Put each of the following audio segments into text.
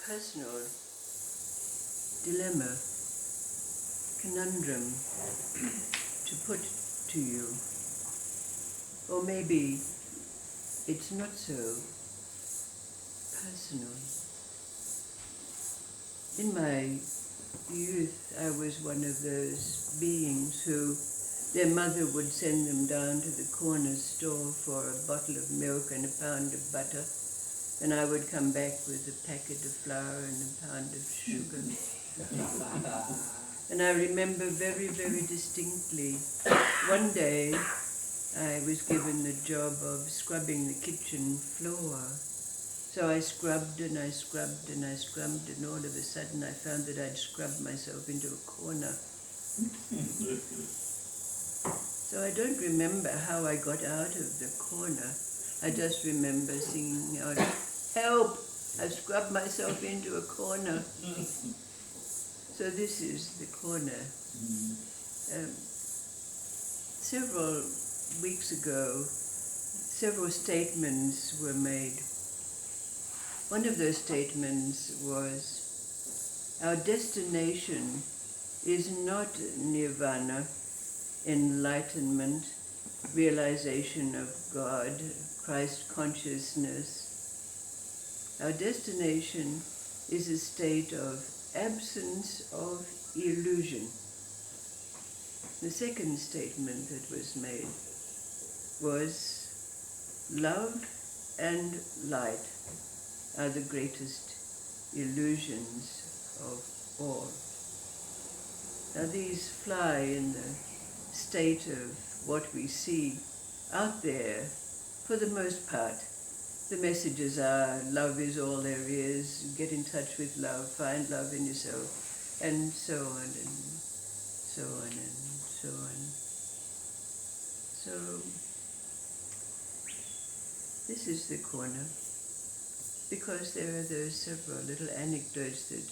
personal dilemma, conundrum to put to you. Or maybe it's not so personal. In my youth, I was one of those beings who their mother would send them down to the corner store for a bottle of milk and a pound of butter, and I would come back with a packet of flour and a pound of sugar. And I remember very, very distinctly, one day I was given the job of scrubbing the kitchen floor. So I scrubbed and I scrubbed and I scrubbed, and all of a sudden I found that I'd scrubbed myself into a corner. So I don't remember how I got out of the corner. I just remember singing out, "Help! I've scrubbed myself into a corner." So this is the corner. Several weeks ago, several statements were made. One of those statements was, our destination is not nirvana, enlightenment, realization of God, Christ consciousness. Our destination is a state of absence of illusion. The second statement that was made was, love and light are the greatest illusions of all. Now these fly in the state of what we see out there. For the most part, the messages are, love is all there is, get in touch with love, find love in yourself, and so on and so on and so on. So, this is the corner, because there are those several little anecdotes that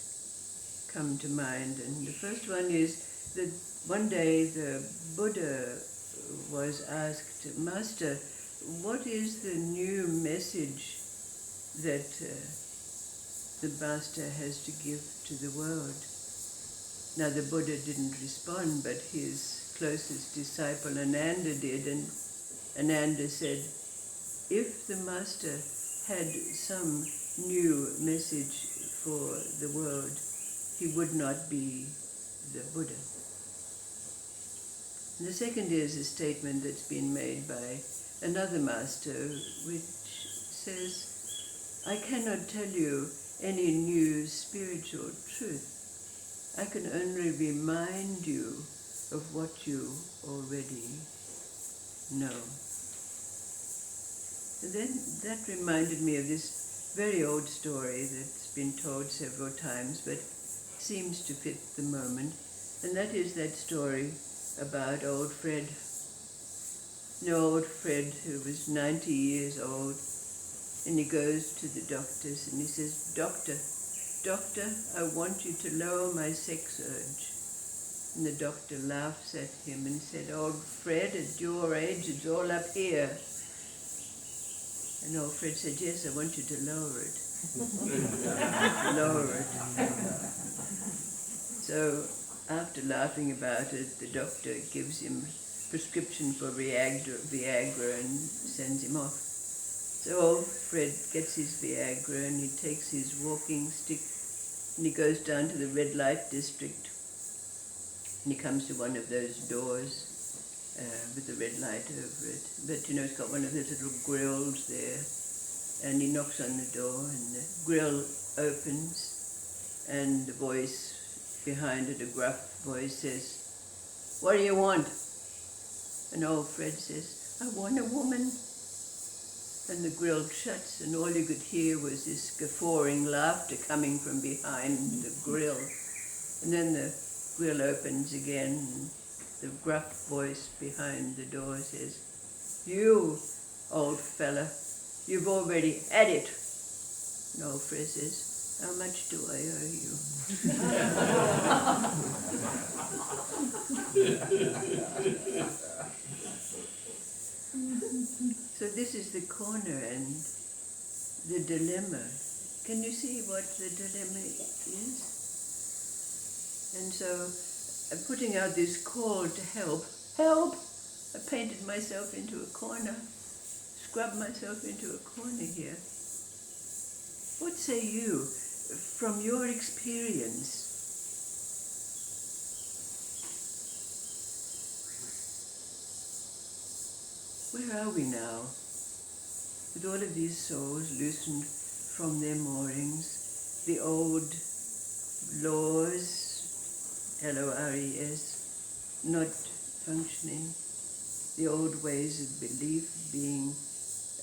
come to mind. And the first one is that one day the Buddha was asked, "Master, what is the new message that the Master has to give to the world?" Now the Buddha didn't respond, but his closest disciple Ananda did, and Ananda said, if the Master had some new message for the world, he would not be the Buddha. And the second is a statement that's been made by another master, which says, I cannot tell you any new spiritual truth. I can only remind you of what you already know. And then that reminded me of this very old story that's been told several times, but seems to fit the moment. And that is that story about old Fred. You know, old Fred, who was 90 years old, and he goes to the doctors and he says, Doctor, I want you to lower my sex urge. And the doctor laughs at him and said, old Fred, at your age, it's all up here. And old Fred said, yes, I want you to lower it. Lower it. So after laughing about it, the doctor gives him prescription for Viagra and sends him off. So old Fred gets his Viagra and he takes his walking stick and he goes down to the red light district. And he comes to one of those doors with the red light over it. But you know, it's got one of those little grills there. And he knocks on the door and the grill opens and the voice behind it, a gruff voice, says, what do you want? And old Fred says, I want a woman. And the grill shuts and all you could hear was this guffawing laughter coming from behind the grill. And then the grill opens again and the gruff voice behind the door says, you, old fella, you've already had it. And old Fred says, how much do I owe you? So this is the corner and the dilemma Can you see what the dilemma is? And so I'm putting out this call to help. Help! I painted myself into a corner, scrubbed myself into a corner here. What say you, from your experience? Where are we now? With all of these souls loosened from their moorings, the old laws, LORES, not functioning, the old ways of belief being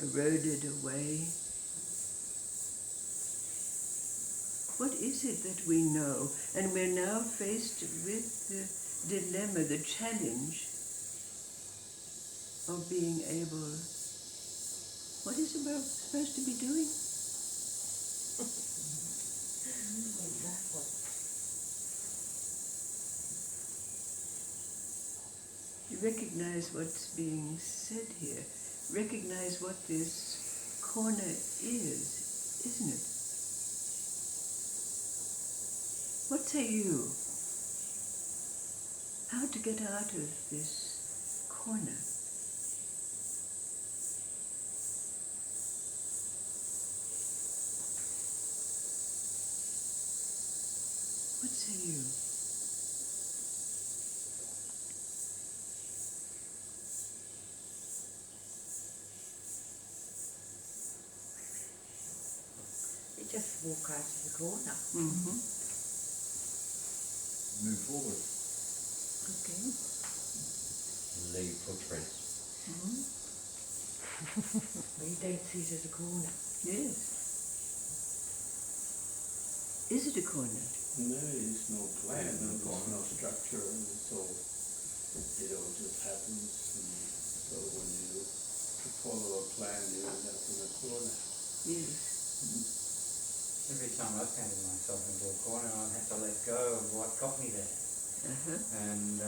eroded away. What is it that we know? And we're now faced with the dilemma, the challenge of being able. What is it we're supposed to be doing? Exactly. You recognize what's being said here. Recognize what this corner is, isn't it? What say you? How to get out of this corner? What say you? You just walk out of the corner. Mm-hmm. Move forward. Okay. Leave footprints. Mm-hmm. But you don't see it as a corner. Yes. Is it a corner? No, there's no plan, and there's no structure, and so it all just happens. And so when you follow a plan, you end up in a corner. Yes. Every time I've painted myself into a corner, I've had to let go of what got me there. Uh-huh. And